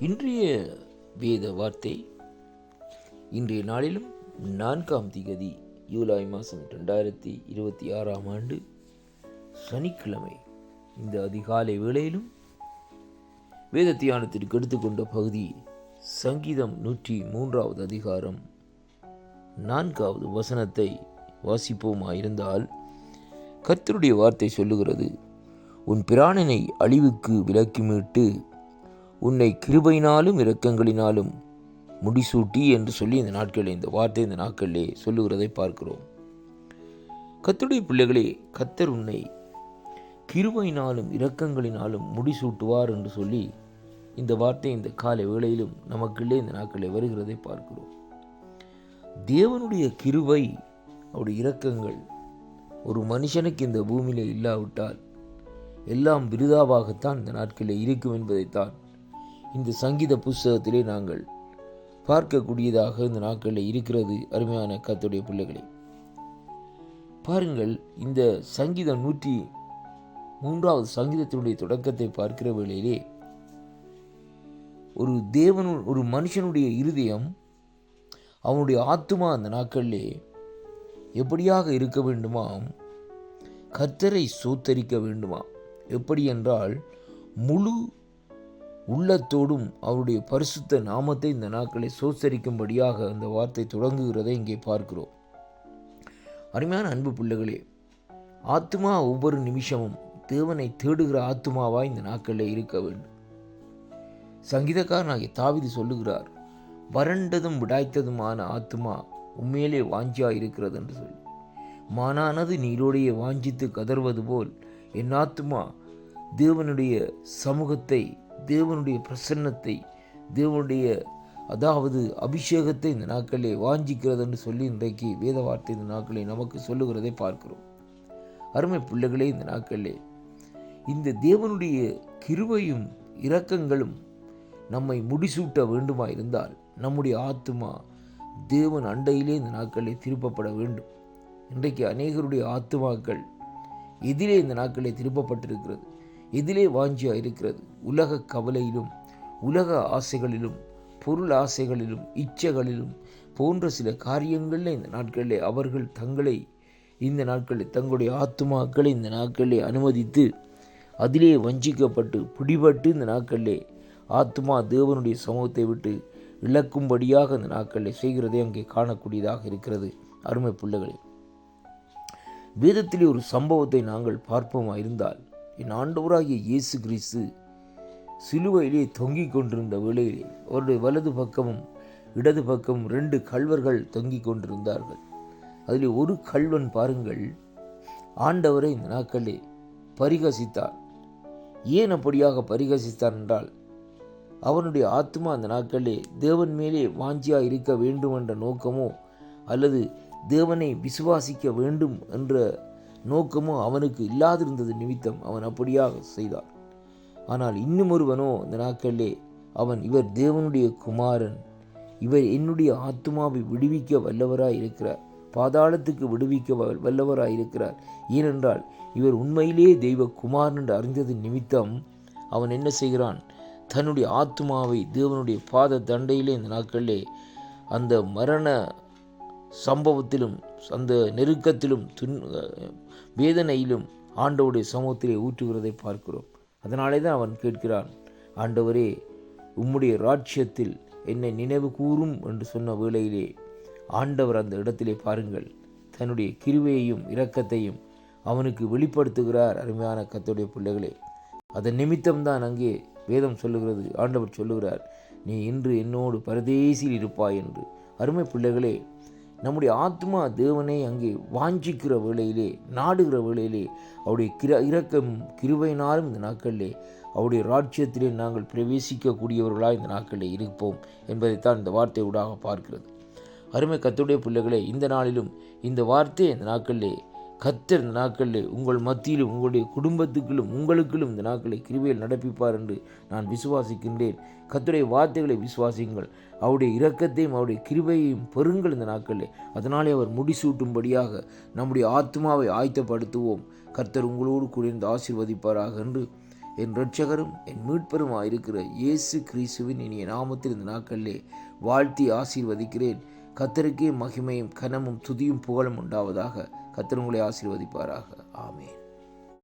இன்றைய வேத வார்த்தை இன்றைய நாளிலும் 4ஆம் திகதி ஜூலை மாதம் 2026 ஆண்டு சனிக்கிழமை இந்த அதிகாலை வேளையிலும் வேத தியானத்திற்கு எடுத்துக்கொண்ட பகுதி சங்கீதம் 103 அதிகாரம் 4வது வசனத்தை வாசிப்போமாயிருந்தால், கர்த்தருடைய வார்த்தை சொல்லுகிறது, உன் பிராணனை அழிவுக்கு விலக்கி மீட்டு உன்னை கிருபையினாலும் இரக்கங்களினாலும் முடிசூட்டி என்று சொல்லி இந்த வார்த்தை இந்த நாட்களிலே சொல்லுகிறதை பார்க்கிறோம். கர்த்தருடைய பிள்ளைகளே, கர்த்தர் உன்னை கிருபையினாலும் இரக்கங்களினாலும் முடிசூட்டுவார் என்று சொல்லி இந்த வார்த்தை இந்த காலை வேளையிலும் நமக்குள்ளே இந்த நாட்களிலே வருகிறதை பார்க்கிறோம். தேவனுடைய கிருபை, அவருடைய இரக்கங்கள் ஒரு மனுஷனுக்கு இந்த பூமியிலே இல்லாவிட்டால் எல்லாம் விருதாவாகத்தான் இந்த நாட்களில் இருக்கும் என்பதைத்தான் இந்த சங்கீத புஸ்தகத்திலே நாங்கள் பார்க்கக்கூடியதாக இந்த நாட்களில் இருக்கிறது. அருமையான கர்த்தருடைய பிள்ளைகளே, பாருங்கள், இந்த சங்கீதம் 103வது சங்கீதத்தினுடைய தொடக்கத்தை பார்க்கிற வேளையிலே ஒரு மனுஷனுடைய இருதயம், அவனுடைய ஆத்துமா அந்த நாட்களிலே எப்படியாக இருக்க வேண்டுமாம்? கர்த்தரை சோத்தரிக்க வேண்டுமா? எப்படி என்றால், முழு உள்ளத்தோடும் அவருடைய பரிசுத்த நாமத்தை இந்த நாட்களை சோத்தரிக்கும்படியாக அந்த வார்த்தை தொடங்குகிறதை இங்கே பார்க்கிறோம். அருமையான அன்பு பிள்ளைகளே, ஆத்துமா ஒவ்வொரு நிமிஷமும் தேவனை தேடுகிற ஆத்துமாவாய் இந்த நாட்களில் இருக்க வேண்டும். சங்கீதக்காரனாகிய தாவீது சொல்லுகிறார், வறண்டதும் விடாய்த்ததுமான ஆத்துமா உண்மையிலே வாஞ்சியா இருக்கிறது என்று சொல்லி, மானானது நீரோடைய வாஞ்சித்து கதறுவது போல் என் ஆத்துமா தேவனுடைய சமூகத்தை, தேவனுடைய பிரசன்னத்தை, தேவனுடைய அபிஷேகத்தை இந்த நாட்களிலே வாஞ்சிக்கிறது என்று சொல்லி இன்றைக்கு வேத வார்த்தை இந்த நாட்களை நமக்கு சொல்லுகிறதை பார்க்கிறோம். அருமை பிள்ளைகளே, இந்த நாட்களிலே இந்த தேவனுடைய கிருபையும் இரக்கங்களும் நம்மை முடிசூட்ட வேண்டுமா இருந்தால் நம்முடைய ஆத்துமா தேவன் அண்டையிலே இந்த நாட்களிலே திருப்பப்பட வேண்டும். இன்றைக்கு அநேகருடைய ஆத்துமாக்கள் எதிலே இந்த நாட்களிலே திருப்பப்பட்டிருக்கிறது? எதிலே வாஞ்சியா இருக்கிறது? உலக கவலையிலும், உலக ஆசைகளிலும், பொருள் ஆசைகளிலும், இச்சைகளிலும் போன்ற சில காரியங்களில் இந்த நாட்களிலே அவர்கள் இந்த நாட்களில் தங்களுடைய ஆத்துமாக்களை இந்த நாட்களிலே அனுமதித்து அதிலே வஞ்சிக்கப்பட்டு பிடிபட்டு இந்த நாட்களிலே ஆத்துமா தேவனுடைய சமூகத்தை விட்டு இழக்கும்படியாக இந்த நாட்களில் செய்கிறதை அங்கே காணக்கூடியதாக இருக்கிறது. அருமை பிள்ளைகளே, வேதத்திலே ஒரு சம்பவத்தை நாங்கள் பார்ப்போமா இருந்தால், என் ஆண்டவராகிய இயேசு கிறிஸ்து சிலுவையிலே தொங்கிக் கொண்டிருந்த வேளையிலே அவருடைய வலது பக்கமும் இடது பக்கமும் 2 கள்வர்கள் தொங்கிக் கொண்டிருந்தார்கள். அதில் ஒரு கள்வன் பாருங்கள், ஆண்டவரை இந்த நாட்களிலே பரிகசித்தார். ஏன் அப்படியாக பரிகசித்தார் என்றால், அவனுடைய ஆத்மா அந்த நாட்களிலே தேவன் மேலே வாஞ்சியா இருக்க வேண்டும் என்ற நோக்கமோ அல்லது தேவனை விசுவாசிக்க வேண்டும் என்ற நோக்கமோ அவனுக்கு இல்லாதிருந்தது நிமித்தம் அவன் அப்படியாக செய்தார். ஆனால் இன்னும் ஒருவனோ இந்த நாட்களிலே இவர் தேவனுடைய குமாரன், இவர் என்னுடைய ஆத்மாவை விடுவிக்க வல்லவராய் இருக்கிறார், பாதாளத்துக்கு விடுவிக்க வல்லவராய் இருக்கிறார், ஏனென்றால் இவர் உண்மையிலே தெய்வ குமாரன் என்று அறிந்தது நிமித்தம் அவன் என்ன செய்கிறான்? தன்னுடைய ஆத்மாவை தேவனுடைய பாத தண்டையிலே இந்த நாட்களிலே அந்த மரண சம்பவத்திலும், அந்த நெருக்கத்திலும், வேதனையிலும் ஆண்டவருடைய சமூகத்திலே ஊற்றுகிறதை பார்க்கிறோம். அதனாலே தான் அவன் கேட்கிறான், ஆண்டவரே, உம்முடைய ராஜ்யத்தில் என்னை நினைவு கூறும் என்று சொன்ன வேளையிலே ஆண்டவர் அந்த இடத்திலே பாருங்கள் தன்னுடைய கிருபையையும் இரக்கத்தையும் அவனுக்கு வெளிப்படுத்துகிறார். அருமையான கர்த்தருடைய பிள்ளைகளே, அதன் நிமித்தம்தான் அங்கே வேதம் சொல்லுகிறது, ஆண்டவர் சொல்லுகிறார், நீ இன்று என்னோடு பரதேசில் இருப்பாய் என்று. அருமை பிள்ளைகளே, நம்முடைய ஆத்மா தேவனை அங்கே வாஞ்சிக்கிற வேளையிலே, நாடுகிற வேளையிலே அவருடைய இரக்கம் கிருபையினாலும் இந்த நாட்களிலே அவருடைய ராஜ்யத்திலே நாங்கள் பிரவேசிக்கக்கூடியவர்களாக இந்த நாட்களிலே இருப்போம் என்பதைத்தான் இந்த வார்த்தை ஊடாக பார்க்கிறது. அருமை கர்த்தருடைய பிள்ளைகளே, இந்த நாளிலும் இந்த வார்த்தை இந்த நாட்களிலே கர்த்தர் இந்த நாட்களிலே உங்கள் மத்தியிலும் உங்களுடைய குடும்பத்துக்களும் உங்களுக்குள்ளும் இந்த நாட்களை கிருபையில் நடப்பிப்பார் என்று நான் விசுவாசிக்கின்றேன். கர்த்தருடைய வார்த்தைகளை விசுவாசியுங்கள், அவருடைய இரக்கத்தையும் அவருடைய கிருபையையும் பெறுங்கள் இந்த நாட்களில். அதனாலே அவர் முடிசூட்டும்படியாக நம்முடைய ஆத்மாவை ஆயத்தப்படுத்துவோம். கர்த்தர் உங்களோடு கூட இருந்து ஆசீர்வதிப்பாராக என்று என் இரட்சகரும் என் மீட்பருமாயிருக்கிற இயேசு கிறிஸ்துவின் இனிய நாமத்தில் இந்த நாட்களிலே வாழ்த்தி ஆசீர்வதிக்கிறேன். கர்த்தருக்கே மகிமையும் கனமும் துதியும் புகழும் உண்டாவதாக. கர்த்தர் உங்களை ஆசீர்வதிப்பாராக. ஆமென்.